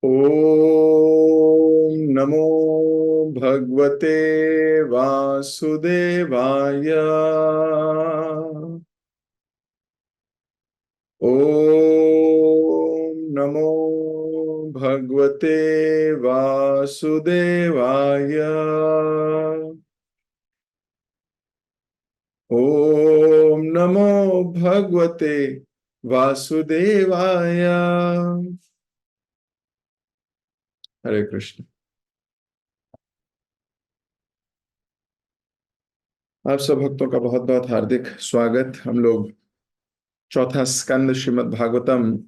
ओम नमो भगवते वासुदेवाय। ओम नमो भगवते वासुदेवाय। ओम नमो भगवते वासुदेवाय। हरे कृष्ण। आप सब भक्तों का बहुत बहुत हार्दिक स्वागत। हम लोग चौथा स्कंद श्रीमद् भागवतम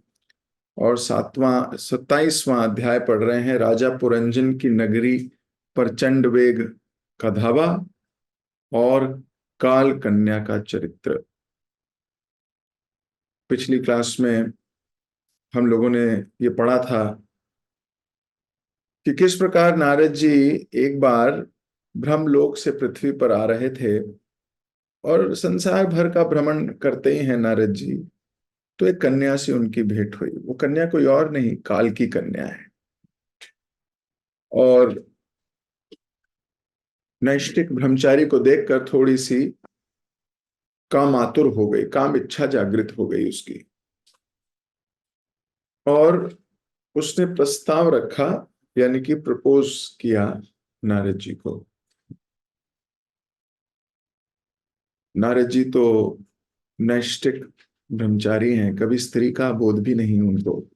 और सातवां 27वां अध्याय पढ़ रहे हैं। राजा पुरंजन की नगरी पर चंड वेग का धावा और काल कन्या का चरित्र। पिछली क्लास में हम लोगों ने ये पढ़ा था कि किस प्रकार नारद जी एक बार ब्रह्मलोक से पृथ्वी पर आ रहे थे और संसार भर का भ्रमण करते ही हैं नारद जी। तो एक कन्या से उनकी भेंट हुई। वो कन्या कोई और नहीं, काल की कन्या है। और नैष्ठिक ब्रह्मचारी को देखकर थोड़ी सी काम आतुर हो गई, काम इच्छा जागृत हो गई उसकी। और उसने प्रस्ताव रखा, यानी कि प्रपोज किया नारद जी को। नारद जी तो नैष्ठिक ब्रह्मचारी हैं, कभी स्त्री का बोध भी नहीं उनको।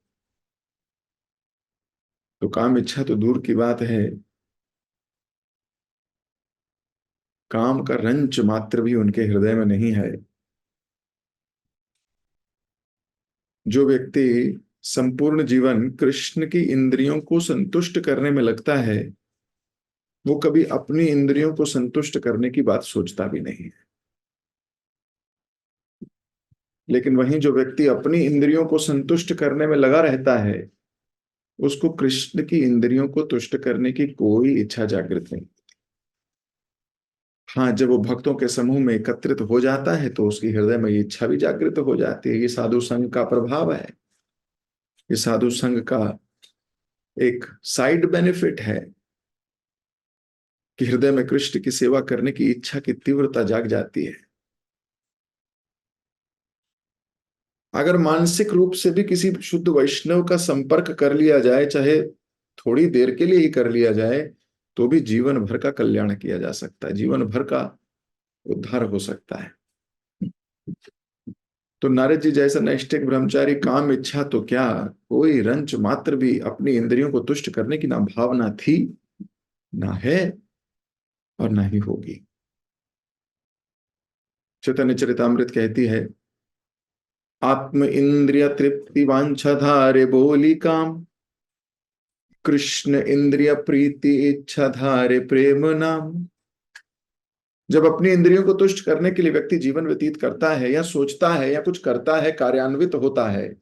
तो काम इच्छा तो दूर की बात है, काम का रंच मात्र भी उनके हृदय में नहीं है। जो व्यक्ति संपूर्ण जीवन कृष्ण की इंद्रियों को संतुष्ट करने में लगता है, वो कभी अपनी इंद्रियों को संतुष्ट करने की बात सोचता भी नहीं है। लेकिन वहीं जो व्यक्ति अपनी इंद्रियों को संतुष्ट करने में लगा रहता है, उसको कृष्ण की इंद्रियों को तुष्ट करने की कोई इच्छा जागृत नहीं। हाँ, जब वो भक्तों के समूह में एकत्रित हो जाता है तो उसकी हृदय में ये इच्छा भी जागृत हो जाती है। ये साधु संघ का प्रभाव है। ये साधु संघ का एक साइड बेनिफिट है कि हृदय में कृष्ण की सेवा करने की इच्छा की तीव्रता जाग जाती है। अगर मानसिक रूप से भी किसी शुद्ध वैष्णव का संपर्क कर लिया जाए, चाहे थोड़ी देर के लिए ही कर लिया जाए, तो भी जीवन भर का कल्याण किया जा सकता है, जीवन भर का उद्धार हो सकता है। तो नारद जी जैसा नैष्ठिक ब्रह्मचारी काम इच्छा तो क्या, कोई रंच मात्र भी अपनी इंद्रियों को तुष्ट करने की ना भावना थी, ना है, और ना ही होगी। चैतन्य चरितामृत कहती है, आत्म इंद्रिय तृप्ति वांछा धारे बोली काम, कृष्ण इंद्रिय प्रीति इच्छा धारे प्रेम नाम। जब अपनी इंद्रियों को तुष्ट करने के लिए व्यक्ति जीवन व्यतीत करता है या सोचता है या कुछ करता है, कार्यान्वित होता है,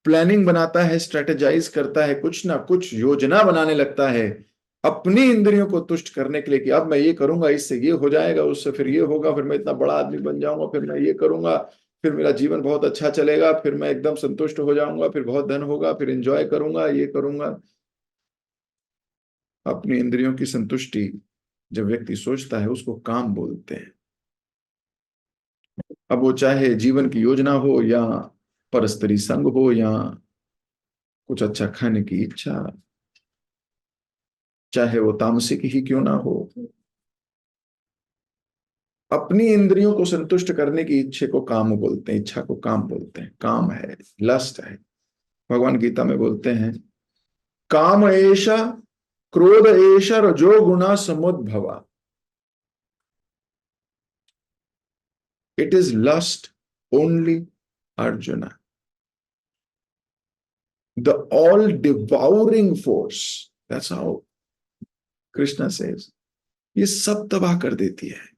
प्लानिंग बनाता है, स्ट्रेटेजाइज करता है, कुछ ना कुछ योजना बनाने लगता है अपनी इंद्रियों को तुष्ट करने के लिए कि अब मैं ये करूंगा, इससे ये हो जाएगा, उससे फिर ये होगा, फिर मैं इतना बड़ा आदमी बन जाऊंगा, फिर मैं ये करूंगा, फिर मेरा जीवन बहुत अच्छा चलेगा, फिर मैं एकदम संतुष्ट हो जाऊंगा, फिर बहुत धन होगा, फिर एंजॉय करूंगा, ये करूंगा। अपनी इंद्रियों की संतुष्टि जब व्यक्ति सोचता है, उसको काम बोलते हैं। अब वो चाहे जीवन की योजना हो या परस्त्री संग हो या कुछ अच्छा खाने की इच्छा, चाहे वो तामसिक ही क्यों ना हो, अपनी इंद्रियों को संतुष्ट करने की इच्छा को काम बोलते हैं, इच्छा को काम बोलते हैं। काम है, लस्ट है। भगवान गीता में बोलते हैं, काम एषा क्रोध एषा रजो गुणा समुद्भवा, it is lust only Arjuna, the all devouring force. That's how Krishna says. ये सब तबाह कर देती है,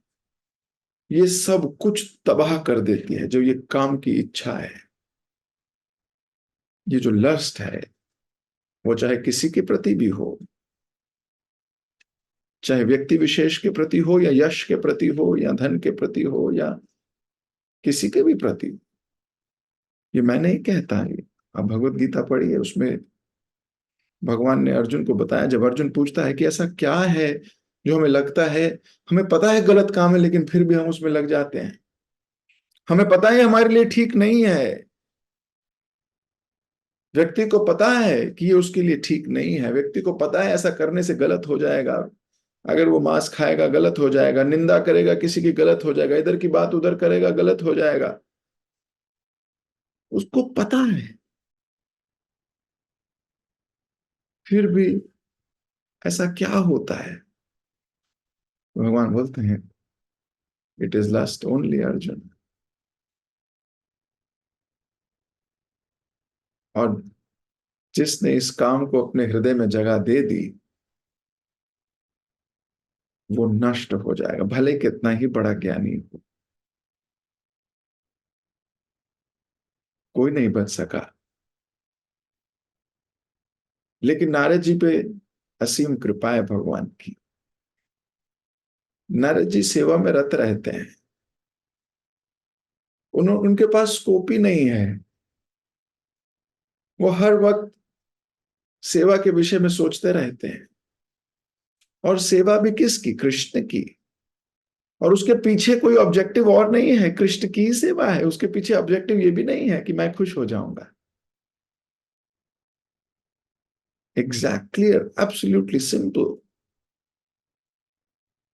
ये सब कुछ तबाह कर देती है। जो ये काम की इच्छा है, ये जो लस्ट है, वो चाहे किसी के प्रति भी हो, चाहे व्यक्ति विशेष के प्रति हो या यश के प्रति हो या धन के प्रति हो या किसी के भी प्रति। ये मैं नहीं कहता, ये आप भगवत गीता पढ़िए, उसमें भगवान ने अर्जुन को बताया। जब अर्जुन पूछता है कि ऐसा क्या है जो हमें लगता है, हमें पता है गलत काम है लेकिन फिर भी हम उसमें लग जाते हैं, हमें पता है हमारे लिए ठीक नहीं है, व्यक्ति को पता है कि ये उसके लिए ठीक नहीं है, व्यक्ति को पता है ऐसा करने से गलत हो जाएगा, अगर वो मांस खाएगा गलत हो जाएगा, निंदा करेगा किसी की गलत हो जाएगा, इधर की बात उधर करेगा गलत हो जाएगा, उसको पता है, फिर भी ऐसा क्या होता है? भगवान बोलते हैं it is lust only Arjun. और जिसने इस काम को अपने हृदय में जगह दे दी वो नष्ट हो जाएगा, भले कितना ही बड़ा ज्ञानी हो, कोई नहीं बच सका। लेकिन नारद जी पे असीम कृपा है भगवान की। नारद जी सेवा में रत रहते हैं, उनके पास स्कोप ही नहीं है, वो हर वक्त सेवा के विषय में सोचते रहते हैं। और सेवा भी किसकी? कृष्ण की। और उसके पीछे कोई ऑब्जेक्टिव और नहीं है, कृष्ण की ही सेवा है, उसके पीछे ऑब्जेक्टिव ये भी नहीं है कि मैं खुश हो जाऊंगा। Exactly, absolutely simple,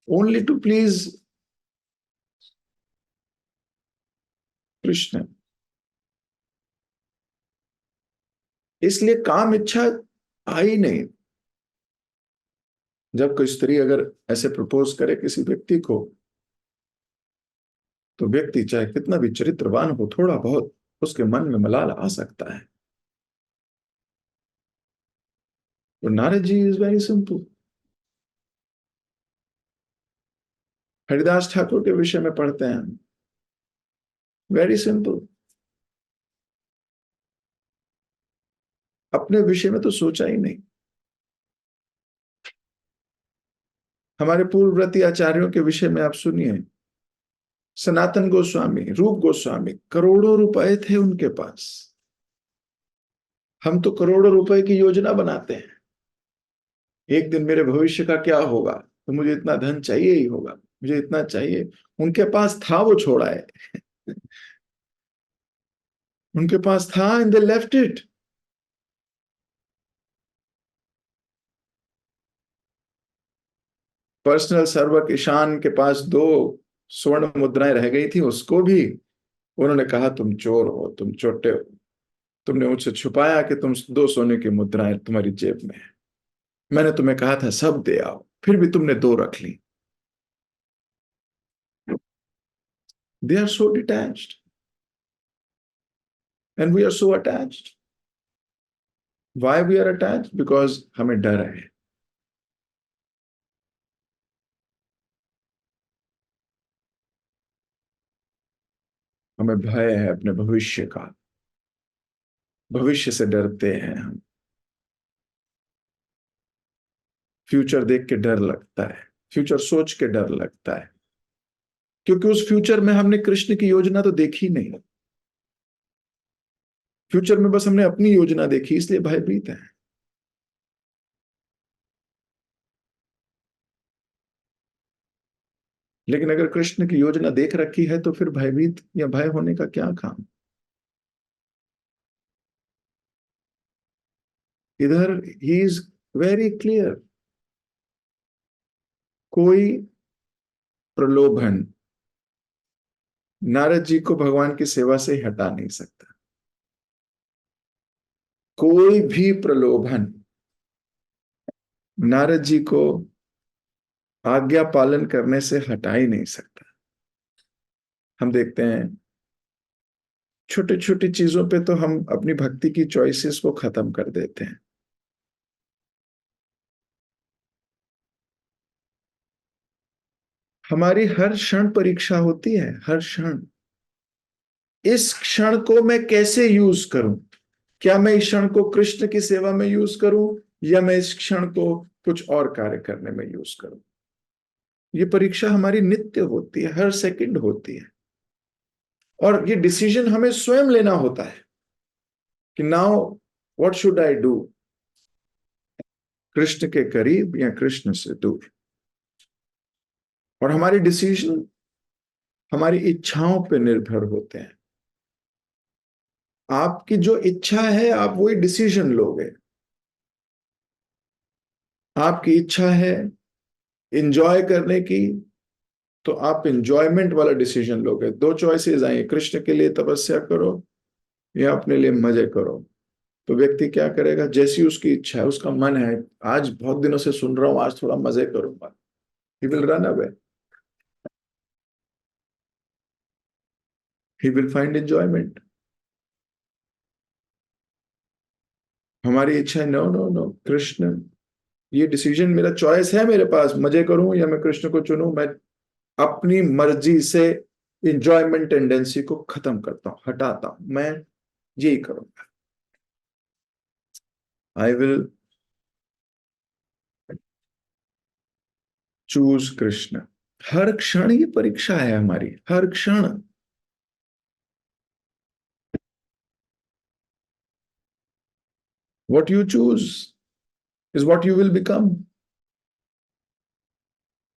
only to please Krishna. इसलिए काम इच्छा आई नहीं। जब कोई स्त्री अगर ऐसे प्रपोज करे किसी व्यक्ति को, तो व्यक्ति चाहे कितना भी चरित्रवान हो, थोड़ा बहुत उसके मन में मलाल आ सकता है। तो Narad ji is very simple. Haridas Thakur के विषय में पढ़ते हैं, वेरी सिंपल, अपने विषय में तो सोचा ही नहीं। हमारे पूर्ववर्ती आचार्यों के विषय में आप सुनिए, सनातन गोस्वामी, रूप गोस्वामी, करोड़ों रुपए थे उनके पास। हम तो करोड़ों रुपए की योजना बनाते हैं, एक दिन मेरे भविष्य का क्या होगा, तो मुझे इतना धन चाहिए ही होगा, मुझे इतना चाहिए। उनके पास था, वो छोड़ा है। उनके पास था and they left it. Personal server Ishan के पास दो स्वर्ण मुद्राएं रह गई थी, उसको भी उन्होंने कहा तुम चोर हो, तुम चोटे हो, तुमने मुझसे छुपाया कि तुम दो सोने की मुद्राएं तुम्हारी जेब में है, मैंने तुम्हें कहा था सब दे आओ, फिर भी तुमने दो रख ली। They are so detached and we are so attached. Why we are attached? Because हमें डर है। हमें भय है अपने भविष्य का, भविष्य से डरते हैं हम, फ्यूचर देख के डर लगता है, फ्यूचर सोच के डर लगता है, क्योंकि उस फ्यूचर में हमने कृष्ण की योजना तो देखी नहीं। फ्यूचर में बस हमने अपनी योजना देखी, इसलिए भयभीत है। लेकिन अगर कृष्ण की योजना देख रखी है तो फिर भयभीत या भय होने का क्या काम? इधर ही इज वेरी क्लियर, कोई प्रलोभन नारद जी को भगवान की सेवा से हटा नहीं सकता, कोई भी प्रलोभन नारद जी को आज्ञा पालन करने से हटा ही नहीं सकता। हम देखते हैं छोटी छोटी चीजों पे तो हम अपनी भक्ति की चॉइसेस को खत्म कर देते हैं। हमारी हर क्षण परीक्षा होती है, हर क्षण। इस क्षण को मैं कैसे यूज करूं? क्या मैं इस क्षण को कृष्ण की सेवा में यूज करूं, या मैं इस क्षण को कुछ और कार्य करने में यूज करूं? ये परीक्षा हमारी नित्य होती है, हर सेकंड होती है। और ये डिसीजन हमें स्वयं लेना होता है कि now what should I do. Krishna के करीब या कृष्ण से दूर। और हमारे डिसीजन हमारी इच्छाओं पर निर्भर होते हैं। आपकी जो इच्छा है आप वही डिसीजन लोगे। आपकी इच्छा है इंजॉय करने की, तो आप इंजॉयमेंट वाला डिसीजन लोगे। दो चॉइसेस आई, कृष्ण के लिए तपस्या करो या अपने लिए मजे करो। तो व्यक्ति क्या करेगा? जैसी उसकी इच्छा है, उसका मन है, आज बहुत दिनों से सुन रहा हूं, आज थोड़ा मजे करूंगा, he will run away, he will find enjoyment. हमारी इच्छा है, नो नो नो, कृष्ण, ये डिसीजन मेरा, चॉइस है मेरे पास, मजे करूं या मैं कृष्ण को चुनूं। मैं अपनी मर्जी से इंजॉयमेंट टेंडेंसी को खत्म करता हूं, हटाता हूं, मैं यही करूंगा। I will choose Krishna. हर क्षण ये परीक्षा है हमारी, हर क्षण। What you choose is what you will become.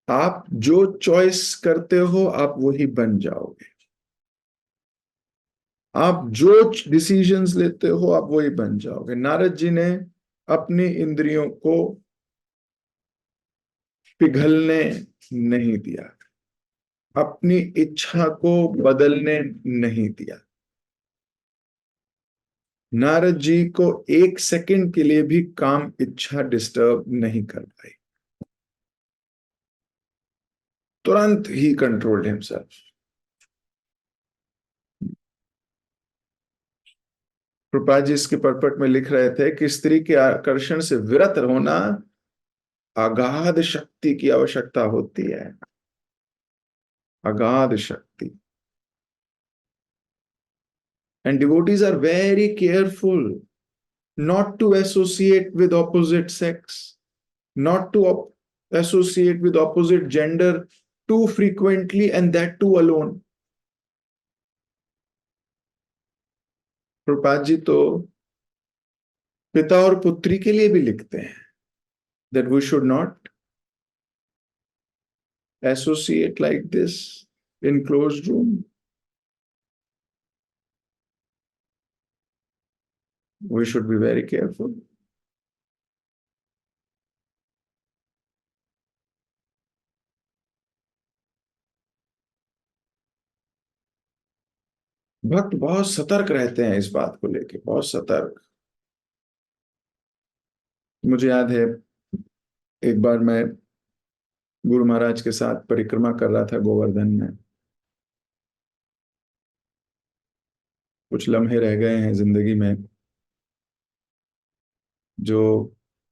आप जो चॉइस करते हो आप वही बन जाओगे। आप जो डिसीजंस लेते हो आप वही बन जाओगे। नारद जी ने अपनी इंद्रियों को पिघलने नहीं दिया, अपनी इच्छा को बदलने नहीं दिया। नारद जी को एक सेकंड के लिए भी काम इच्छा डिस्टर्ब नहीं कर पाई, तुरंत ही कंट्रोल्ड हिमसेल्फ। प्रभुपाद जी इसके परपट में लिख रहे थे कि स्त्री के आकर्षण से विरत होना अगाध शक्ति की आवश्यकता होती है, अगाध शक्ति। And devotees are very careful not to associate with opposite sex, not to associate with opposite gender too frequently, and that too alone. Prabhupada ji तो पिता और पुत्री के लिए भी लिखते हैं that we should not associate like this in closed room. We should be very careful. भक्त बहुत सतर्क रहते हैं इस बात को लेके, बहुत सतर्क। मुझे याद है एक बार मैं गुरु महाराज के साथ परिक्रमा कर रहा था गोवर्धन में। कुछ लम्हे रह गए हैं जिंदगी में जो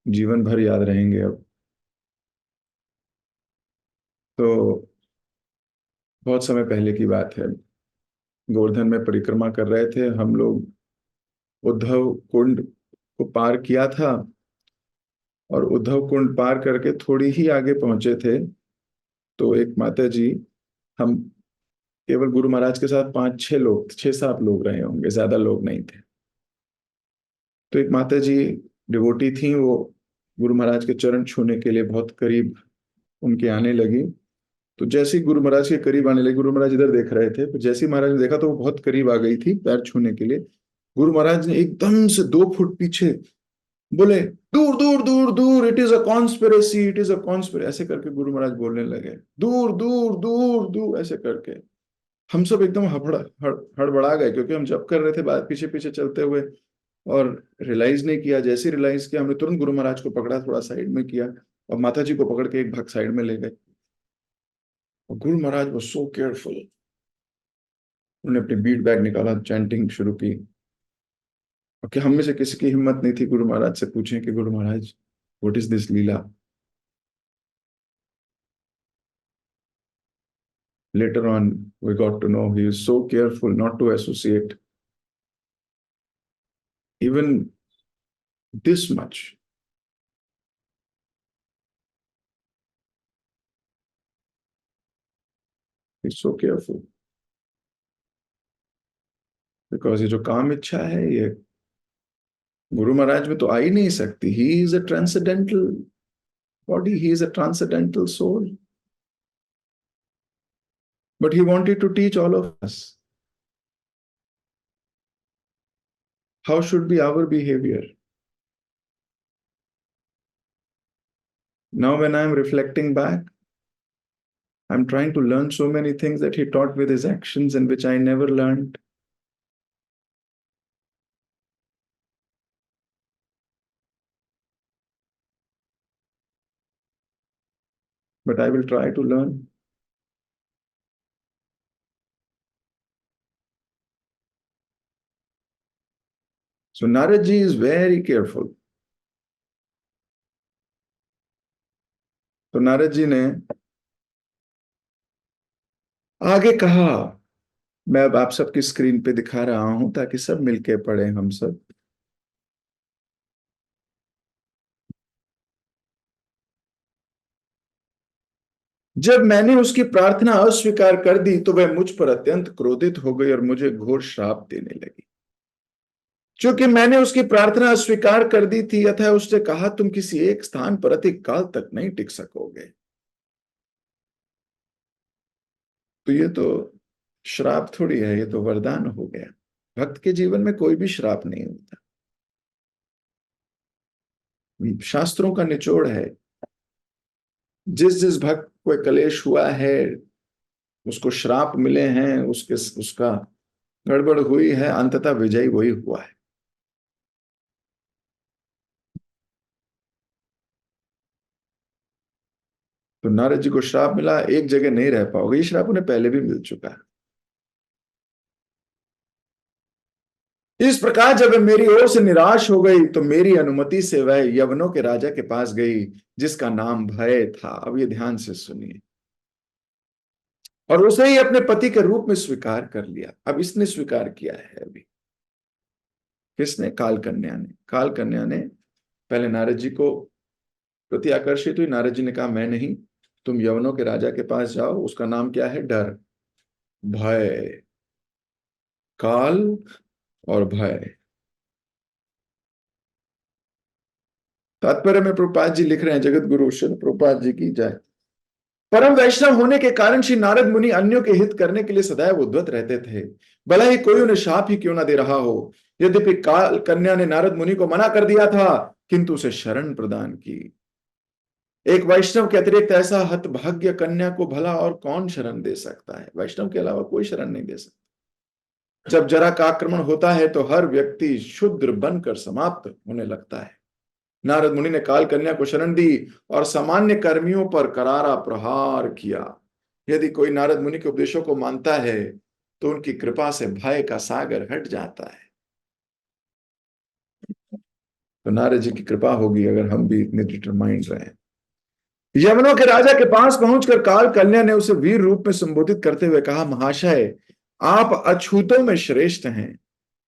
जीवन भर याद रहेंगे अब। तो बहुत समय पहले की बात है, गोवर्धन में परिक्रमा कर रहे थे हम लोग। उद्धव कुंड को पार किया था और उद्धव कुंड पार करके थोड़ी ही आगे पहुंचे थे तो एक माता जी, हम केवल गुरु महाराज के साथ 5-6 लोग, 6-7 लोग रहे होंगे, ज्यादा लोग नहीं थे। तो एक माता जी डिवोटी थी, वो गुरु महाराज के चरण छूने के लिए बहुत करीब उनके आने लगी। तो जैसे ही गुरु महाराज के करीब आने लगे, गुरु महाराज इधर देख रहे थे, तो जैसे ही महाराज ने देखा तो वो बहुत करीब आ गई थी पैर छूने के लिए। गुरु महाराज ने एकदम से 2 फुट पीछे बोले, दूर दूर दूर दूर, it is a conspiracy, it is a conspiracy, ऐसे करके गुरु महाराज बोलने लगे, दूर दूर दूर दूर ऐसे करके। हम सब एकदम हड़बड़ा गए, क्योंकि हम जब कर रहे थे बात पीछे पीछे चलते हुए, और रियलाइज नहीं किया। जैसे रियलाइज किया हमने तुरंत गुरु महाराज को पकड़ा, थोड़ा साइड में किया और माता जी को पकड़ के एक भाग साइड में ले गए। और गुरु महाराज वो सो केयरफुल, उन्होंने अपनी बीट बैग निकाला, चैंटिंग शुरू की। और कि हम में से किसी की हिम्मत नहीं थी गुरु महाराज से पूछें कि Guru Maharaj what is this leela. Later on, we got to know he is so careful not to associate even this much. He's so careful. Because ये जो काम इच्छा है, ये गुरु महाराज में तो आ ही नहीं सकती। He is a transcendental body, he is a transcendental soul, but he wanted to teach all of us how should be our behaviour. Now when I am reflecting back, I'm trying to learn so many things that he taught with his actions and which I never learned. But I will try to learn. So Narad ji is very careful. तो नारद जी ने आगे कहा, मैं अब आप सबकी screen पे दिखा रहा हूं ताकि सब मिलके पढ़े हम सब. जब मैंने उसकी प्रार्थना अस्वीकार कर दी तो वह मुझ पर अत्यंत क्रोधित हो गई और मुझे घोर श्राप देने लगी. क्योंकि मैंने उसकी प्रार्थना स्वीकार कर दी थी, अतः उसने कहा, तुम किसी एक स्थान पर अधिक काल तक नहीं टिक सकोगे. तो ये तो श्राप थोड़ी है, ये तो वरदान हो गया. भक्त के जीवन में कोई भी श्राप नहीं होता. शास्त्रों का निचोड़ है, जिस जिस भक्त को कलेश हुआ है, उसको श्राप मिले हैं, उसका गड़बड़ हुई है, अंततः विजयी वही हुआ है. तो नारद जी को श्राप मिला, एक जगह नहीं रह पाओगे. ये श्राप उन्हें पहले भी मिल चुका है. इस प्रकार जब वह मेरी ओर से निराश हो गई तो मेरी अनुमति से वह यवनों के राजा के पास गई, जिसका नाम भय था. अब ये ध्यान से सुनिए. और उसे ही अपने पति के रूप में स्वीकार कर लिया. अब इसने स्वीकार किया है. अभी किसने? काल कन्या ने. काल कन्या ने पहले नारद जी को प्रति आकर्षित हुई. नारद जी ने कहा, मैं नहीं, तुम यवनों के राजा के पास जाओ. उसका नाम क्या है? डर, भय. काल और भय. तात्पर्य में प्रभुपाद जी लिख रहे हैं, जगत गुरु श्रील प्रभुपाद जी की जय. परम वैष्णव होने के कारण श्री नारद मुनि अन्यों के हित करने के लिए सदैव उद्यत रहते थे, भला ही कोई उन्हें शाप ही क्यों ना दे रहा हो. यद्यपि काल कन्या ने नारद मुनि को मना कर दिया था, किंतु उसे शरण प्रदान की. एक वैष्णव के अतिरिक्त ऐसा हतभाग्य कन्या को भला और कौन शरण दे सकता है? वैष्णव के अलावा कोई शरण नहीं दे सकता. जब जरा का आक्रमण होता है तो हर व्यक्ति शूद्र बनकर समाप्त होने लगता है. नारद मुनि ने काल कन्या को शरण दी और सामान्य कर्मियों पर करारा प्रहार किया. यदि कोई नारद मुनि के उपदेशों को मानता है तो उनकी कृपा से भय का सागर हट जाता है. तो नारद जी की कृपा होगी अगर हम भी इतने डिटरमाइंड रहे. यवनों के राजा के पास पहुंचकर काल कन्या ने उसे वीर रूप में संबोधित करते हुए कहा, महाशय, आप अछूतों में श्रेष्ठ हैं.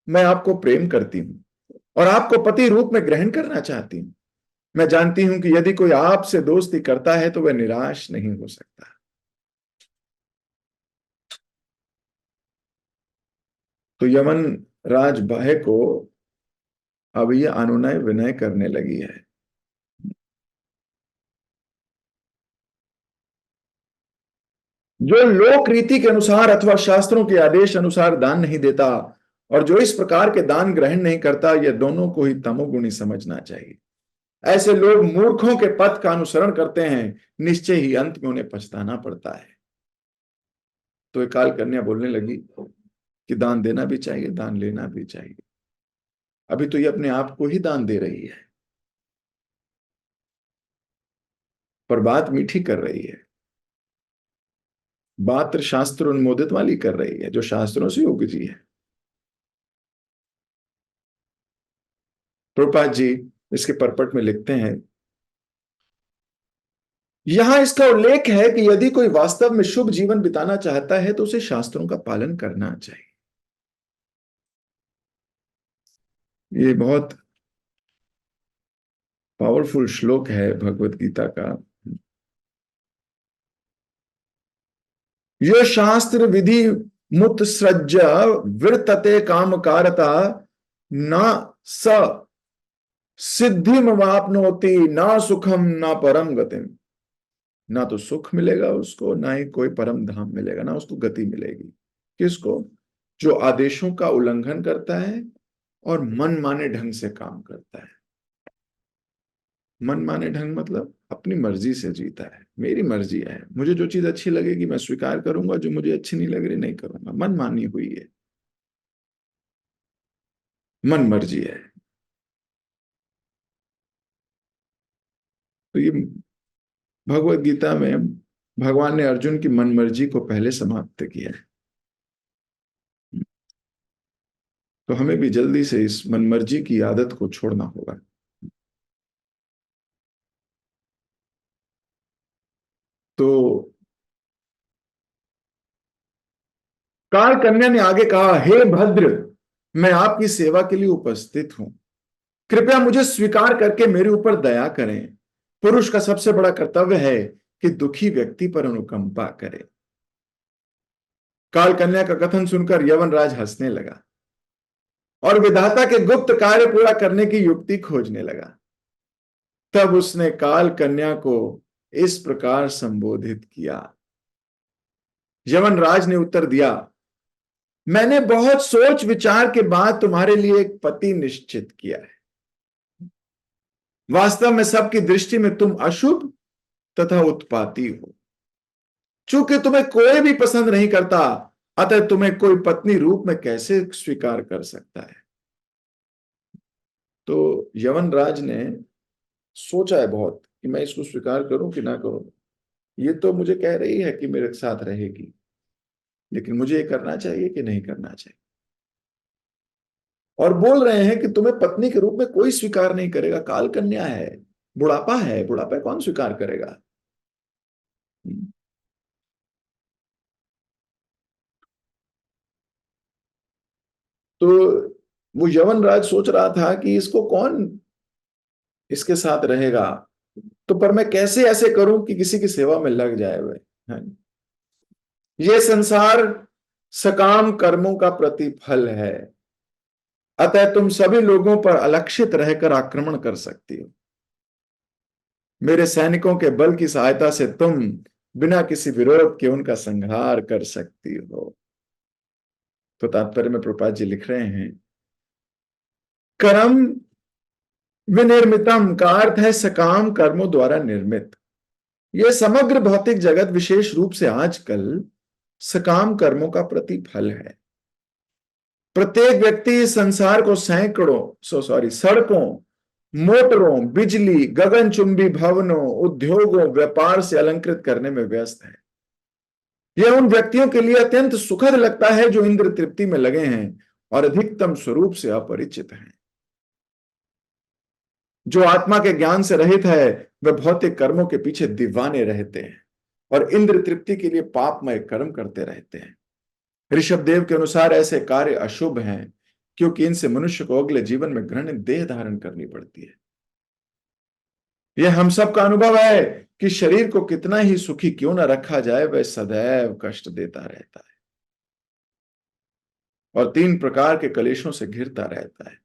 मैं आपको प्रेम करती हूं और आपको पति रूप में ग्रहण करना चाहती हूं. मैं जानती हूं कि यदि कोई आपसे दोस्ती करता है तो वह निराश नहीं हो सकता. तो यमन राज भय को अब ये अनुनय विनय करने लगी है. जो लोक रीति के अनुसार अथवा शास्त्रों के आदेश अनुसार दान नहीं देता और जो इस प्रकार के दान ग्रहण नहीं करता, यह दोनों को ही तमोगुणी समझना चाहिए. ऐसे लोग मूर्खों के पथ का अनुसरण करते हैं, निश्चय ही अंत में उन्हें पछताना पड़ता है. तो एक काल कन्या बोलने लगी कि दान देना भी चाहिए, दान लेना भी चाहिए. अभी तो ये अपने आप को ही दान दे रही है, पर बात मीठी कर रही है. बात शास्त्र अनुमोदित वाली कर रही है, जो शास्त्रों से उपजी है. प्रभुपाद जी इसके परपट में लिखते हैं, यहां इसका उल्लेख है कि यदि कोई वास्तव में शुभ जीवन बिताना चाहता है तो उसे शास्त्रों का पालन करना चाहिए. ये बहुत पावरफुल श्लोक है भगवत गीता का. यो शास्त्र विधि मुत्सृज्य वर्तते कामकारता न स सिद्धिम वाप्नोति ना सुखम ना परम गतिम। ना तो सुख मिलेगा उसको, ना ही कोई परम धाम मिलेगा, ना उसको गति मिलेगी। किसको? जो आदेशों का उल्लंघन करता है और मन माने ढंग से काम करता है। मन माने ढंग मतलब अपनी मर्जी से जीता है। मेरी मर्जी है, मुझे जो चीज अच्छी लगेगी मैं स्वीकार करूंगा, जो मुझे अच्छी नहीं लग रही नहीं करूंगा। मन मानी हुई है, मन मर्जी है। तो ये भगवत गीता में भगवान ने अर्जुन की मन मर्जी को पहले समाप्त किया है। तो हमें भी जल्दी से इस मन मर्जी की आदत को छोड़ना होगा। तो काल कन्या ने आगे कहा, हे भद्र, मैं आपकी सेवा के लिए उपस्थित हूं। कृपया मुझे स्वीकार करके मेरे ऊपर दया करें। पुरुष का सबसे बड़ा कर्तव्य है कि दुखी व्यक्ति पर अनुकंपा करे। काल कन्या का कथन सुनकर यवनराज हंसने लगा और विधाता के गुप्त कार्य पूरा करने की युक्ति खोजने लगा। तब उसने काल कन्या को इस प्रकार संबोधित किया। यवनराज ने उत्तर दिया, मैंने बहुत सोच विचार के बाद तुम्हारे लिए एक पति निश्चित किया है। वास्तव में सबकी दृष्टि में तुम अशुभ तथा उत्पाती हो। चूंकि तुम्हें कोई भी पसंद नहीं करता, अतः तुम्हें कोई पत्नी रूप में कैसे स्वीकार कर सकता है। तो यवनराज ने सोचा है बहुत कि मैं इसको स्वीकार करूं कि ना करूं। ये तो मुझे कह रही है कि मेरे साथ रहेगी, लेकिन मुझे ये करना चाहिए कि नहीं करना चाहिए। और बोल रहे हैं कि तुम्हें पत्नी के रूप में कोई स्वीकार नहीं करेगा, काल कन्या है, बुढ़ापा है, बुढ़ापा कौन स्वीकार करेगा। तो वो यवनराज सोच रहा था कि इसको कौन इसके साथ रहेगा, तो पर मैं कैसे ऐसे करूं कि किसी की सेवा में लग जाए वह। ये संसार सकाम कर्मों का प्रतिफल है, अतः तुम सभी लोगों पर अलक्षित रहकर आक्रमण कर सकती हो। मेरे सैनिकों के बल की सहायता से तुम बिना किसी विरोध के उनका संहार कर सकती हो। तो तात्पर्य में प्रभुपाद जी लिख रहे हैं, कर्म विनिर्मितम का अर्थ है सकाम कर्मों द्वारा निर्मित। यह समग्र भौतिक जगत विशेष रूप से आजकल सकाम कर्मों का प्रतिफल है। प्रत्येक व्यक्ति इस संसार को सड़कों, मोटरों, बिजली, गगनचुंबी भवनों, उद्योगों, व्यापार से अलंकृत करने में व्यस्त है। यह उन व्यक्तियों के लिए अत्यंत सुखद लगता है जो इंद्र तृप्ति में लगे हैं और अधिकतम स्वरूप से अपरिचित हैं। जो आत्मा के ज्ञान से रहित है वह भौतिक कर्मों के पीछे दीवाने रहते हैं और इंद्र तृप्ति के लिए पापमय कर्म करते रहते हैं। ऋषभ देव के अनुसार ऐसे कार्य अशुभ हैं, क्योंकि इनसे मनुष्य को अगले जीवन में घृणित देह धारण करनी पड़ती है। यह हम सब का अनुभव है कि शरीर को कितना ही सुखी क्यों न रखा जाए, वह सदैव कष्ट देता रहता है और तीन प्रकार के कलेशों से घिरता रहता है।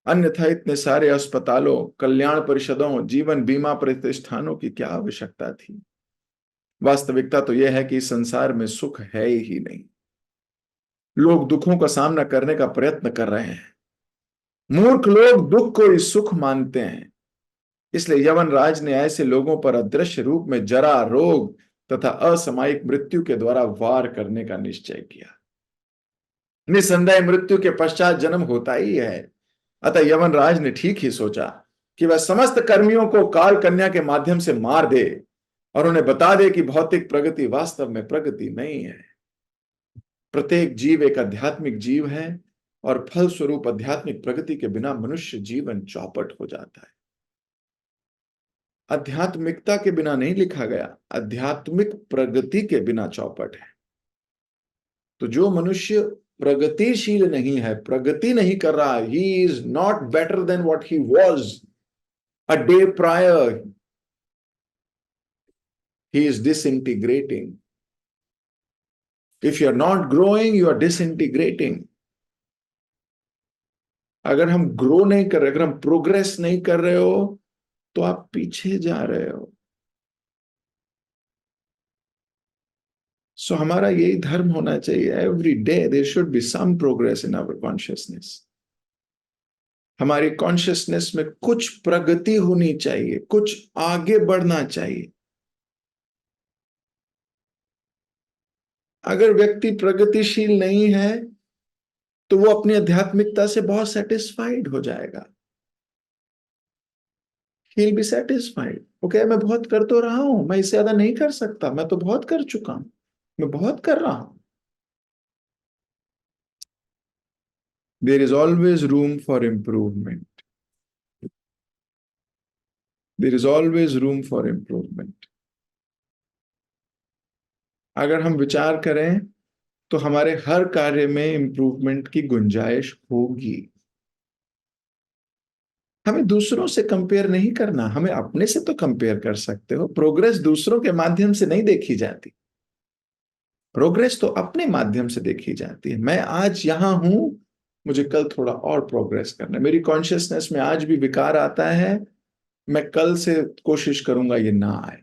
अन्यथा इतने सारे अस्पतालों, कल्याण परिषदों, जीवन बीमा प्रतिष्ठानों की क्या आवश्यकता थी। वास्तविकता तो यह है कि इस संसार में सुख है ही नहीं। लोग दुखों का सामना करने का प्रयत्न कर रहे हैं। मूर्ख लोग दुख को ही सुख मानते हैं। इसलिए यवन राज ने ऐसे लोगों पर अदृश्य रूप में जरा, रोग तथा असामयिक मृत्यु के द्वारा वार करने का निश्चय किया। निसंदेह मृत्यु के पश्चात जन्म होता ही है। अतः यवन राज ने ठीक ही सोचा कि वह समस्त कर्मियों को काल कन्या के माध्यम से मार दे और उन्हें बता दे कि भौतिक प्रगति वास्तव में प्रगति नहीं है। प्रत्येक जीव एक आध्यात्मिक जीव है और फलस्वरूप आध्यात्मिक प्रगति के बिना मनुष्य जीवन चौपट हो जाता है। आध्यात्मिकता के बिना नहीं लिखा गया, आध्यात्मिक प्रगति के बिना चौपट है। तो जो मनुष्य प्रगतिशील नहीं है, प्रगति नहीं कर रहा, he is not better than what he was a day prior, he is disintegrating. If you are not growing, you are disintegrating. अगर हम ग्रो नहीं कर रहे, अगर हम प्रोग्रेस नहीं कर रहे हो, तो आप पीछे जा रहे हो। सो हमारा यही धर्म होना चाहिए, every day there should be some progress in our consciousness. हमारी कॉन्शियसनेस में कुछ प्रगति होनी चाहिए, कुछ आगे बढ़ना चाहिए। अगर व्यक्ति प्रगतिशील नहीं है, तो वो अपनी आध्यात्मिकता से बहुत सेटिस्फाइड हो जाएगा। He will be satisfied. Okay, मैं बहुत कर तो रहा हूं, मैं इससे ज्यादा नहीं कर सकता, मैं तो बहुत कर चुका हूं, मैं बहुत कर रहा हूं। There is always room for improvement. There is always room for improvement. अगर हम विचार करें, तो हमारे हर कार्य में इम्प्रूवमेंट की गुंजाइश होगी। हमें दूसरों से कंपेयर नहीं करना, हमें अपने से तो कंपेयर कर सकते हो। प्रोग्रेस दूसरों के माध्यम से नहीं देखी जाती, प्रोग्रेस तो अपने माध्यम से देखी जाती है। मैं आज यहां हूं, मुझे कल थोड़ा और प्रोग्रेस करना है। मेरी कॉन्शियसनेस में आज भी विकार आता है, मैं कल से कोशिश करूंगा ये ना आए।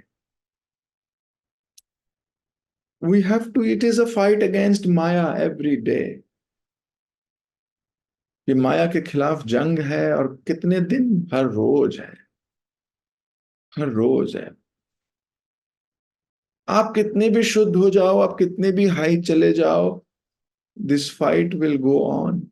We have to, it is a fight against Maya every day. ये माया के खिलाफ जंग है, और कितने दिन? हर रोज है, हर रोज है। आप कितने भी शुद्ध हो जाओ, आप कितने भी हाई चले जाओ, this fight will go on.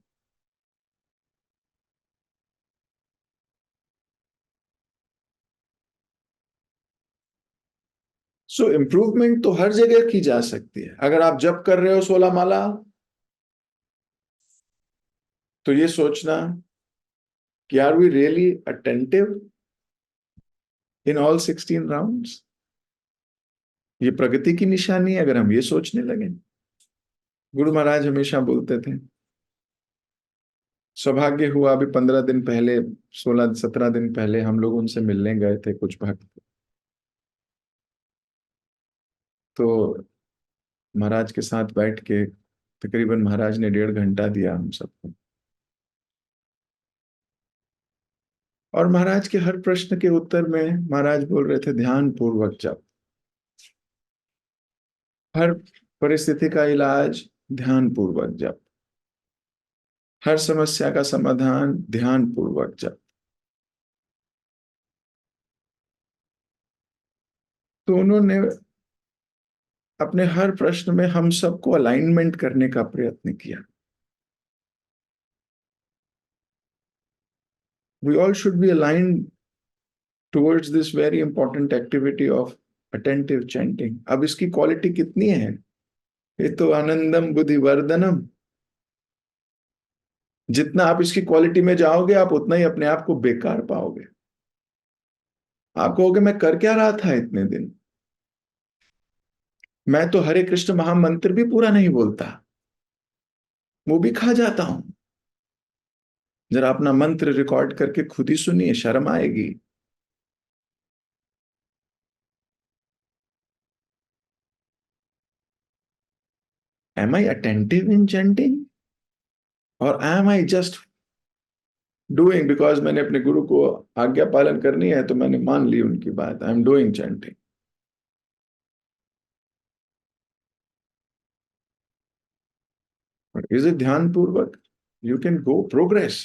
So improvement तो हर जगह की जा सकती है। अगर आप जप कर रहे हो 16 माला, तो ये सोचना कि are we really attentive in all 16 rounds. ये प्रगति की निशानी है अगर हम ये सोचने लगे। गुरु महाराज हमेशा बोलते थे, सौभाग्य हुआ अभी 15 दिन पहले, 16-17 दिन पहले हम लोग उनसे मिलने गए थे, कुछ भक्त। तो महाराज के साथ बैठ के तकरीबन महाराज ने 1.5 घंटा दिया हम सबको, और महाराज के हर प्रश्न के उत्तर में महाराज बोल रहे थे ध्यान पूर्वक जप। हर परिस्थिति का इलाज ध्यान पूर्वक जप, हर समस्या का समाधान ध्यान पूर्वक जप। तो उन्होंने अपने हर प्रश्न में हम सबको अलाइनमेंट करने का प्रयत्न किया। We all should be aligned towards this very important activity of attentive chanting. अब इसकी क्वालिटी कितनी है? ये तो आनंदम बुद्धिवर्धनम। जितना आप इसकी क्वालिटी में जाओगे, आप उतना ही अपने आप को बेकार पाओगे। आप कहोगे मैं कर क्या रहा था इतने दिन, मैं तो हरे कृष्ण महामंत्र भी पूरा नहीं बोलता, वो भी खा जाता हूं। जरा अपना मंत्र रिकॉर्ड करके खुद ही सुनिए, शर्म आएगी। Am I attentive in chanting, और am I just doing because मैंने अपने गुरु को आज्ञा पालन करनी है, तो मैंने मान ली उनकी बात, I am doing chanting. Is it ध्यान पूर्वक? You can go progress.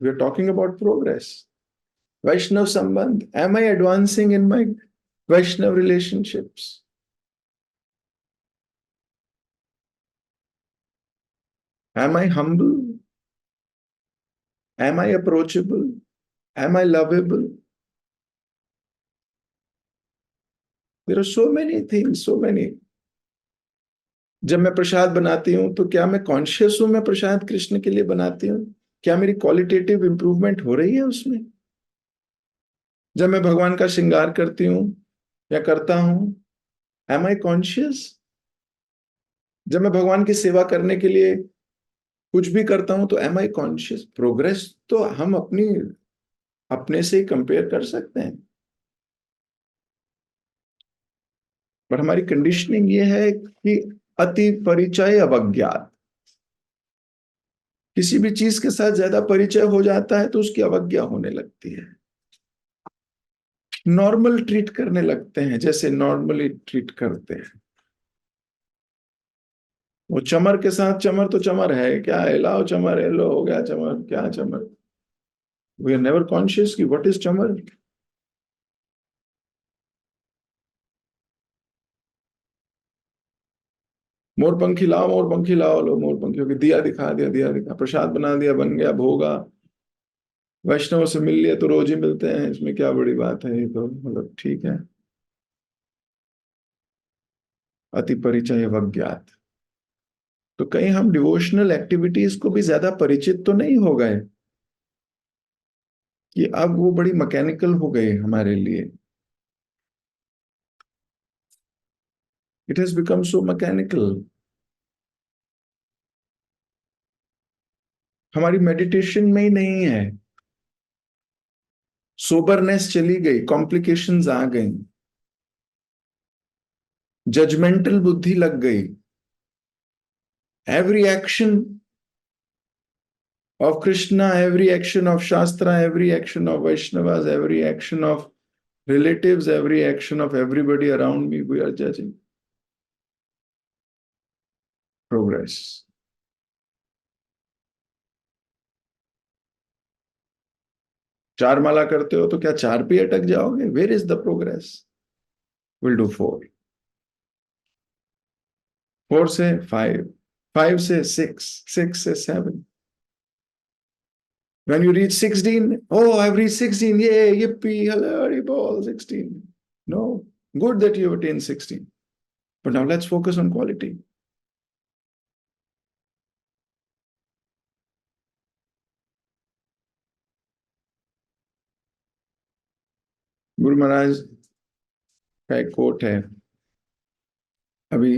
We are talking about progress. Vaishnava संबंध, am I advancing in my Vaishnava relationships? Am I humble? Am I approachable? Am I lovable? There are so many things, so many. जब मैं प्रसाद बनाती हूँ, तो क्या मैं conscious हूं मैं प्रसाद कृष्ण के लिए बनाती हूँ? क्या मेरी क्वालिटेटिव इंप्रूवमेंट हो रही है उसमें? जब मैं भगवान का श्रृंगार करती हूँ या करता हूं, एम आई कॉन्शियस? जब मैं भगवान की सेवा करने के लिए कुछ भी करता हूं, तो एम आई कॉन्शियस? प्रोग्रेस तो हम अपनी अपने से ही कंपेयर कर सकते हैं, पर हमारी कंडीशनिंग ये है कि अति परिचय अवज्ञात। किसी भी चीज के साथ ज्यादा परिचय हो जाता है तो उसकी अवज्ञा होने लगती है, नॉर्मल ट्रीट करने लगते हैं जैसे नॉर्मली ट्रीट करते हैं। वो चमर के साथ, चमर तो चमर है, क्या है, लाओ चमर है, लो हो गया चमर, क्या चमर। वी आर नेवर कॉन्शियस कि व्हाट इज चमर। मोरपंखी लाओ, मोरपंखी लाओ, लो मोरपंखियों की, दिया दिखा दिया, दिया दिखा, प्रसाद बना दिया, बन गया, भोगा। वैष्णव से मिल लिया तो रोज ही मिलते हैं, इसमें क्या बड़ी बात है, ये तो मतलब ठीक है। अति परिचय अवज्ञात। तो कहीं हम डिवोशनल एक्टिविटीज को भी ज्यादा परिचित तो नहीं हो गए कि अब वो बड़ी मैकेनिकल हो गई हमारे लिए। It has become so mechanical. हमारी मेडिटेशन में ही नहीं है, सोबरनेस चली गई, कॉम्प्लिकेशंस आ गई, जजमेंटल बुद्धि लग गई। Every action of Krishna, every action of Shastra, every action of Vaishnavas, every action of relatives, every action of everybody around me, we are judging progress. चार माला करते हो तो क्या चार पे अटक जाओगे? Where is the progress? Will do four, four से फाइव, फाइव से सिक्स, सिक्स से seven. When you reach 16, oh, I've reached 16, yay, yippee, hilary ball, 16. No, good that you have attained 16. But now let's focus on quality. Guru Maharaj का एक coat है, अभी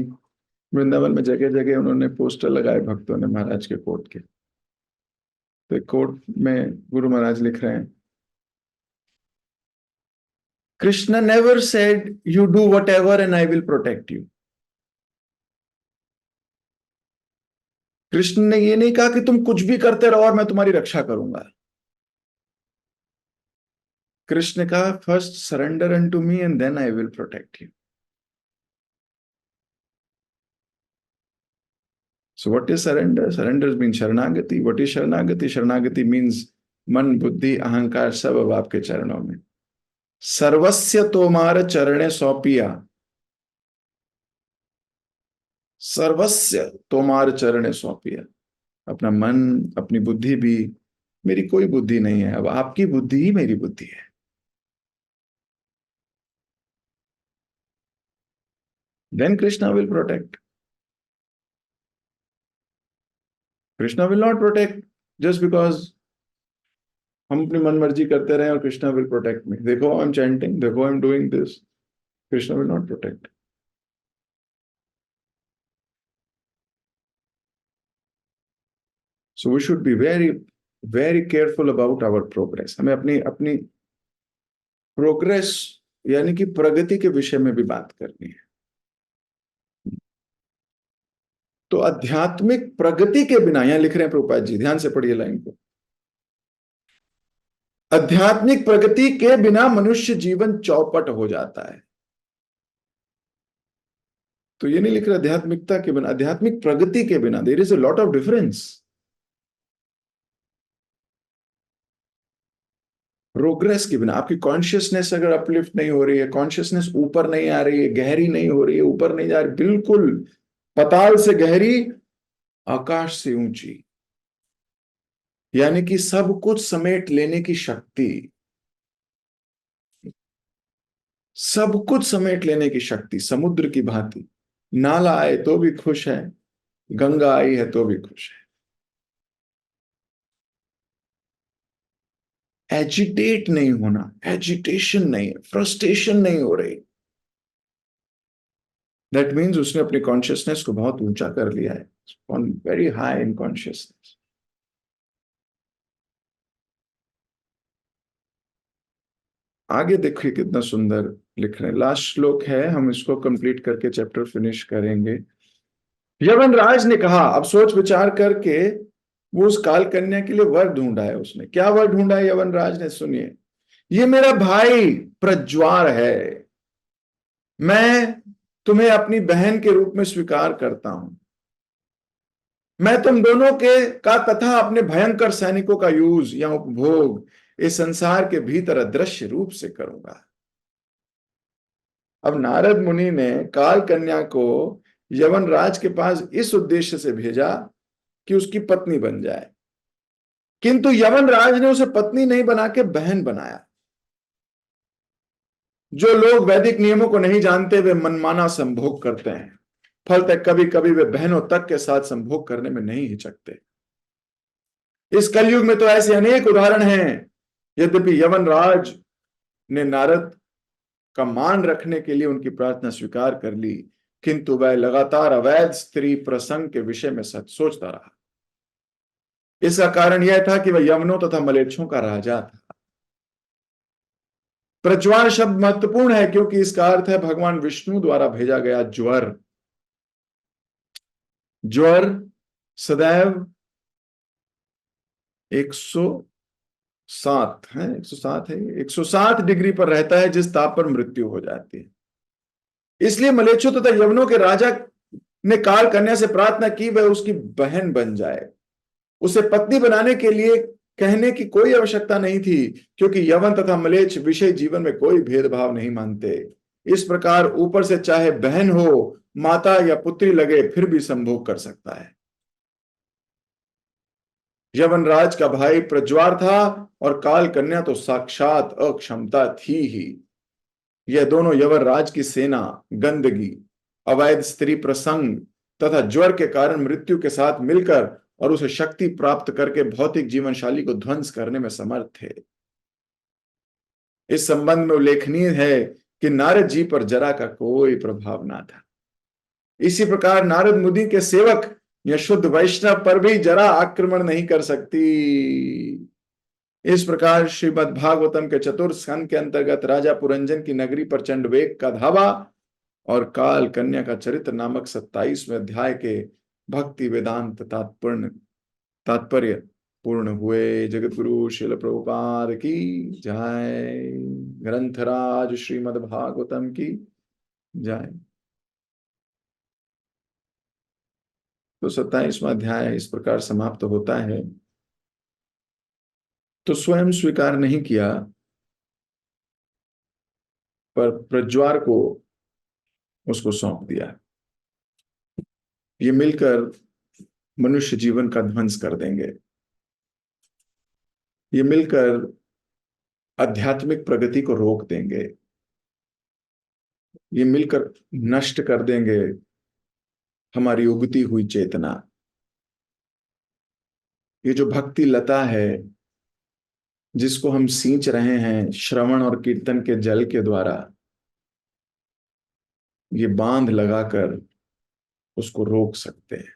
वृंदावन में जगह जगह उन्होंने पोस्टर लगाए भक्तों ने महाराज के कोट के। तो एक कोट में गुरु महाराज लिख रहे हैं, Krishna never said you do what ever and I will protect you. Krishna ने ये नहीं कहा कि तुम कुछ भी करते रहो और मैं तुम्हारी रक्षा करूंगा। कृष्ण ने कहा first surrender unto me and then I will protect you. So what is surrender? Surrender means शरणागति. What is शरणागति? शरणागति means मन, बुद्धि, अहंकार सब अब आपके चरणों में। सर्वस्य तोमार चरणे सौंपिया, सर्वस्य तोमार चरणे सौंपिया। अपना मन, अपनी बुद्धि भी मेरी कोई बुद्धि नहीं है, अब आपकी बुद्धि ही मेरी बुद्धि है। Then Krishna will protect. Krishna will not protect just because हम अपनी मन मर्जी करते रहे और कृष्णा विल प्रोटेक्ट मी। देखो आई एम चैंटिंग, देखो I am doing this, Krishna will not protect. So we should be very very careful about our progress. हमें अपनी अपनी प्रोग्रेस यानी कि प्रगति के विषय में भी बात करनी है। तो आध्यात्मिक प्रगति के बिना, यहां लिख रहे हैं प्रभुपाद जी, ध्यान से पढ़िए लाइन को, आध्यात्मिक प्रगति के बिना मनुष्य जीवन चौपट हो जाता है। तो ये नहीं लिख रहा आध्यात्मिकता के बिना, आध्यात्मिक प्रगति के बिना। There is a lot of difference. Progress के बिना, आपकी कॉन्शियसनेस अगर अपलिफ्ट नहीं हो रही है, कॉन्शियसनेस ऊपर नहीं आ रही है, गहरी नहीं हो रही है, ऊपर नहीं जा रही, बिल्कुल पताल से गहरी, आकाश से ऊंची, यानी कि सब कुछ समेट लेने की शक्ति, सब कुछ समेट लेने की शक्ति, समुद्र की भांति। नाला आए तो भी खुश है, गंगा आई है तो भी खुश है। एजिटेट नहीं होना, एजिटेशन नहीं, फ्रस्ट्रेशन नहीं हो रही, दैट मीन्स उसने अपनी कॉन्शियसनेस को बहुत ऊंचा कर लिया है, on very high in consciousness. आगे देखिए कितना सुंदर लिख रहे हैं, लास्ट श्लोक है, हम इसको कंप्लीट करके चैप्टर फिनिश करेंगे। यवनराज ने कहा, अब सोच विचार करके वो उस काल कन्या के लिए वर ढूंढा है। उसने क्या वर ढूंढा है यवनराज ने? सुनिए, ये मेरा भाई प्रज्वार है, मैं तुम्हें अपनी बहन के रूप में स्वीकार करता हूं। मैं तुम दोनों के का तथा अपने भयंकर सैनिकों का यूज या उपभोग इस संसार के भीतर अदृश्य रूप से करूंगा। अब नारद मुनि ने काल कन्या को यवनराज के पास इस उद्देश्य से भेजा कि उसकी पत्नी बन जाए, किंतु यवनराज ने उसे पत्नी नहीं बना के बहन बनाया। जो लोग वैदिक नियमों को नहीं जानते वे मनमाना संभोग करते हैं, फलतः कभी कभी वे बहनों तक के साथ संभोग करने में नहीं हिचकते। इस कलयुग में तो ऐसे अनेक उदाहरण हैं। यद्यपि यवनराज ने नारद का मान रखने के लिए उनकी प्रार्थना स्वीकार कर ली, किंतु वह लगातार अवैध स्त्री प्रसंग के विषय में सच सोचता रहा। इसका कारण यह था कि वह यवनों तथा मलेच्छों का राजा था। प्रज्वार शब्द महत्वपूर्ण है क्योंकि इसका अर्थ है भगवान विष्णु द्वारा भेजा गया ज्वर। ज्वर सदैव 107 है, 107 है, 107 डिग्री पर रहता है, जिस ताप पर मृत्यु हो जाती है। इसलिए मलेच्छों तथा यवनों के राजा ने काल कन्या से प्रार्थना की वह उसकी बहन बन जाए। उसे पत्नी बनाने के लिए कहने की कोई आवश्यकता नहीं थी, क्योंकि यवन तथा मलेच्छ विषय जीवन में कोई भेदभाव नहीं मानते। इस प्रकार ऊपर से चाहे बहन हो, माता या पुत्री लगे, फिर भी संभोग कर सकता है। यवनराज का भाई प्रज्वार था और काल कन्या तो साक्षात अक्षमता थी ही। यह दोनों यवनराज की सेना गंदगी, अवैध स्त्री प्रसंग तथा ज्वर के कारण मृत्यु के साथ मिलकर और उसे शक्ति प्राप्त करके भौतिक जीवनशाली को ध्वंस करने में समर्थ थे। इस संबंध में उल्लेखनीय है कि नारद जी पर जरा का कोई प्रभाव ना था। इसी प्रकार नारद मुनि के सेवक या शुद्ध वैष्णव पर भी जरा आक्रमण नहीं कर सकती। इस प्रकार श्रीमद् भागवतम के चतुर्थ स्कंद के अंतर्गत राजा पुरंजन की नगरी पर चंडवेग का धावा और काल कन्या का चरित्र नामक 27वें अध्याय के भक्ति वेदांत तात्पर्य पूर्ण हुए। जगत गुरु श्रील प्रभुपाद की जय। ग्रंथराज श्रीमद् भागवतम की जय। तो 27वां अध्याय इस प्रकार समाप्त होता है। तो स्वयं स्वीकार नहीं किया, पर प्रज्वार को उसको सौंप दिया। ये मिलकर मनुष्य जीवन का ध्वंस कर देंगे। ये मिलकर आध्यात्मिक प्रगति को रोक देंगे। ये मिलकर नष्ट कर देंगे हमारी उगती हुई चेतना। ये जो भक्ति लता है जिसको हम सींच रहे हैं श्रवण और कीर्तन के जल के द्वारा, ये बांध लगाकर उसको रोक सकते हैं।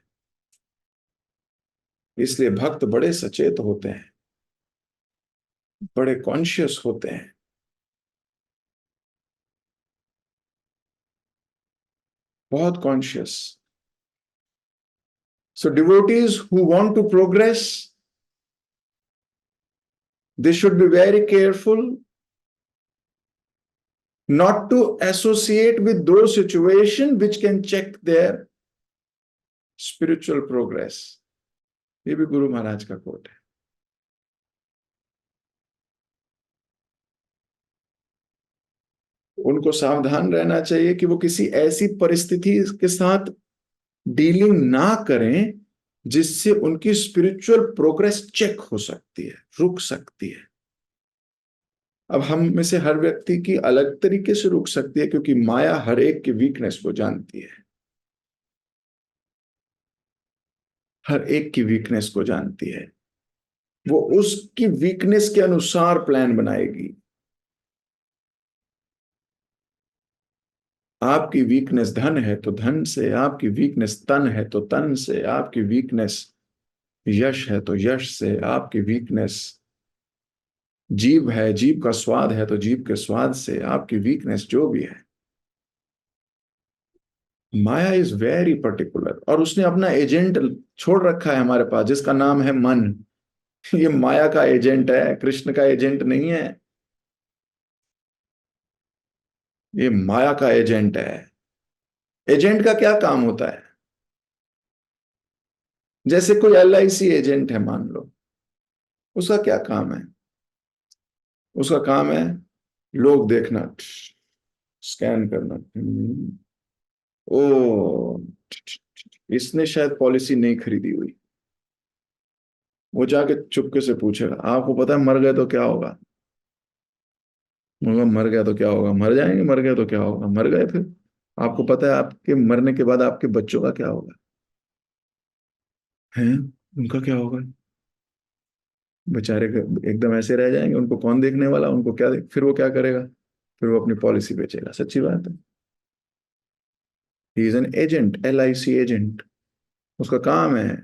इसलिए भक्त बड़े सचेत होते हैं, बड़े कॉन्शियस होते हैं। बहुत conscious. So devotees who want to progress, they should be very careful not to associate with those situations which can check their spiritual progress. ये भी गुरु महाराज का कोट है। उनको सावधान रहना चाहिए कि वो किसी ऐसी परिस्थिति के साथ डीलिंग ना करें जिससे उनकी स्पिरिचुअल प्रोग्रेस चेक हो सकती है, रुक सकती है। अब हम में से हर व्यक्ति की अलग तरीके से रुक सकती है, क्योंकि माया हर एक की वीकनेस को जानती है। हर एक की वीकनेस को जानती है। वो उसकी वीकनेस के अनुसार प्लान बनाएगी। आपकी वीकनेस धन है तो धन से, आपकी वीकनेस तन है तो तन से, आपकी वीकनेस यश है तो यश से, आपकी वीकनेस जीव है, जीव का स्वाद है तो जीव के स्वाद से, आपकी वीकनेस जो भी है। माया इज वेरी पर्टिकुलर, और उसने अपना एजेंट छोड़ रखा है हमारे पास जिसका नाम है मन। ये माया का एजेंट है, कृष्ण का एजेंट नहीं है। ये माया का एजेंट है। एजेंट का क्या काम होता है? जैसे कोई LIC एजेंट है मान लो, उसका क्या काम है? उसका काम है लोग देखना, स्कैन करना। ओ, इसने शायद पॉलिसी नहीं खरीदी हुई। वो जाके चुपके से पूछेगा, आपको पता है मर गए तो क्या होगा? मगर मर गया तो क्या होगा? मर जाएंगे, मर गए तो क्या होगा? मर गए फिर। आपको पता है आपके मरने के बाद आपके बच्चों का क्या होगा? हैं? उनका क्या होगा? बेचारे एकदम ऐसे रह जाएंगे, उनको कौन देखने वाला, उनको क्या फिर वो क्या करेगा? फिर वो अपनी पॉलिसी बेचेगा। सच्ची बात है। He is an agent, LIC agent. उसका काम है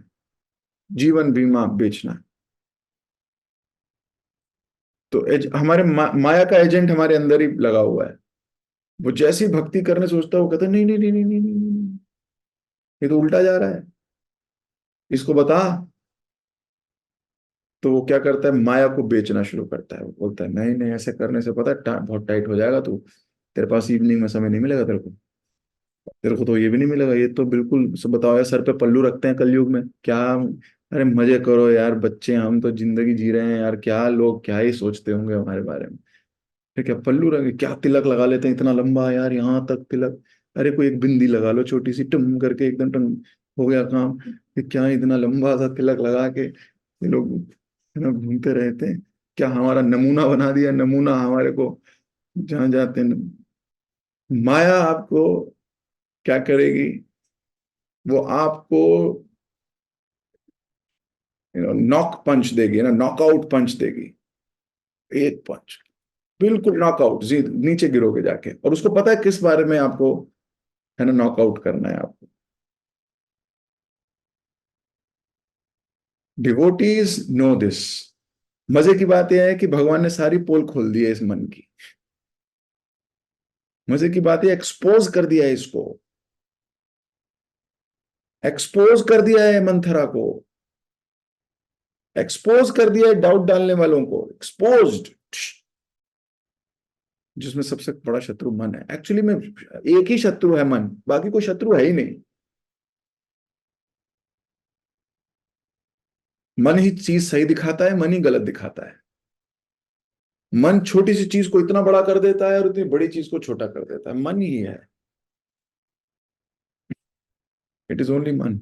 जीवन बीमा बेचना। तो हमारे माया का एजेंट हमारे अंदर ही लगा हुआ है। वो जैसी भक्ति करने सोचता है वो कहता है नहीं नहीं नहीं नहीं नहीं नहीं नहीं नहीं, ये तो उल्टा जा रहा है, इसको बता। तो वो क्या करता है, माया को बेचना शुरू करता है। वो बोलता है नहीं नहीं, ऐसे करने से पता है बहुत टाइट हो जाएगा तू, तेरे पास इवनिंग में समय नहीं मिलेगा तेरे को। तेरे को तो ये भी नहीं मिलेगा, ये तो बिल्कुल बताओ यार, सर पे पल्लू रखते हैं कलयुग में क्या? अरे मजे करो यार बच्चे, हम तो जिंदगी जी रहे हैं यार, क्या लोग क्या ही सोचते होंगे हमारे बारे में। फिर क्या पल्लू रंग, क्या तिलक लगा लेते हैं इतना लंबा यार, यहाँ तक तिलक। अरे कोई एक बिंदी लगा लो छोटी सी, टम करके एकदम टम, हो गया काम। ये क्या इतना लंबा सा तिलक लगा के ये लोग है ना घूमते रहते हैं। क्या हमारा नमूना बना दिया, नमूना हमारे को जहां जाते हैं। माया आपको क्या करेगी? वो आपको नॉक पंच देगी ना, नॉकआउट पंच देगी। एक पंच, बिल्कुल नॉकआउट, नीचे गिरोगे जाके। और उसको पता है किस बारे में आपको है ना नॉकआउट करना है आपको। Devotees know this. मजे की बात यह है कि भगवान ने सारी पोल खोल दी है इस मन की। मजे की बात है, एक्सपोज कर दिया है इसको, एक्सपोज कर दिया है मंथरा को, एक्सपोज कर दिया है डाउट डालने वालों को, एक्सपोज्ड। जिसमें सबसे बड़ा शत्रु मन है। एक्चुअली में एक ही शत्रु है मन, बाकी कोई शत्रु है ही नहीं। मन ही चीज सही दिखाता है, मन ही गलत दिखाता है। मन छोटी सी चीज को इतना बड़ा कर देता है और इतनी बड़ी चीज को छोटा कर देता है, मन ही है। इट इज ओनली मन।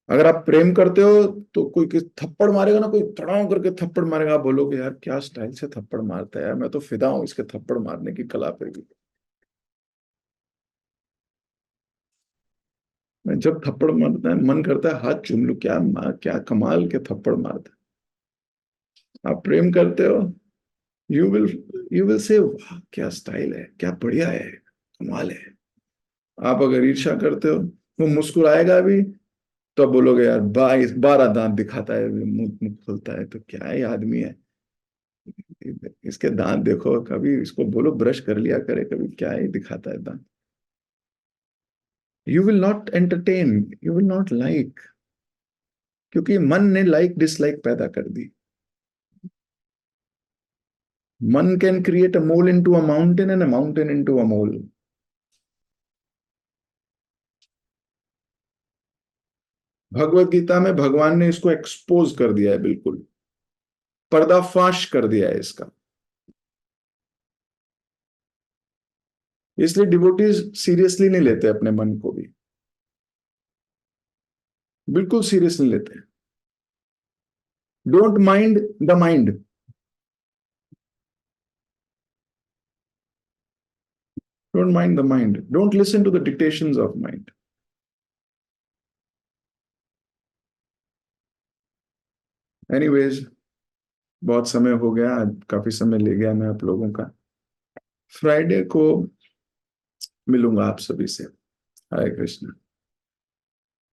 अगर आप प्रेम करते हो तो कोई थप्पड़ मारेगा ना, कोई तड़ाव करके थप्पड़ मारेगा, आप बोलोगे यार क्या स्टाइल से थप्पड़ मारता है यार, मैं तो फिदा हूं इसके थप्पड़ मारने की कला पे भी। मैं जब थप्पड़ मारता है मन करता है हाथ चूम लूं, क्या क्या कमाल के थप्पड़ मारता है। आप प्रेम करते हो, you will you will say वाह क्या स्टाइल है, क्या बढ़िया है, कमाल है। आप अगर ईर्ष्या करते हो, वो मुस्कुराएगा भी तो आप बोलोगे यार 12 दांत दिखाता है, मुंह मुंह खुलता है तो क्या ही आदमी है, इसके दांत देखो। कभी इसको बोलो ब्रश कर लिया करे, कभी क्या ही दिखाता है दांत। You will not entertain, you will not like, क्योंकि मन ने लाइक डिसलाइक पैदा कर दी। मन can create a mole into a mountain and a mountain into a mole. Bhagavad Gita में भगवान ने इसको एक्सपोज कर दिया है, बिल्कुल पर्दाफाश कर दिया है इसका। इसलिए डिवोटीज सीरियसली नहीं लेते अपने मन को भी, बिल्कुल सीरियस नहीं लेते। Don't mind the mind, don't mind the mind, don't listen to the dictations of mind. Anyways, बहुत समय हो गया आज, काफी समय ले गया मैं आप लोगों का। फ्राइडे को मिलूंगा आप सभी से। हरे कृष्ण।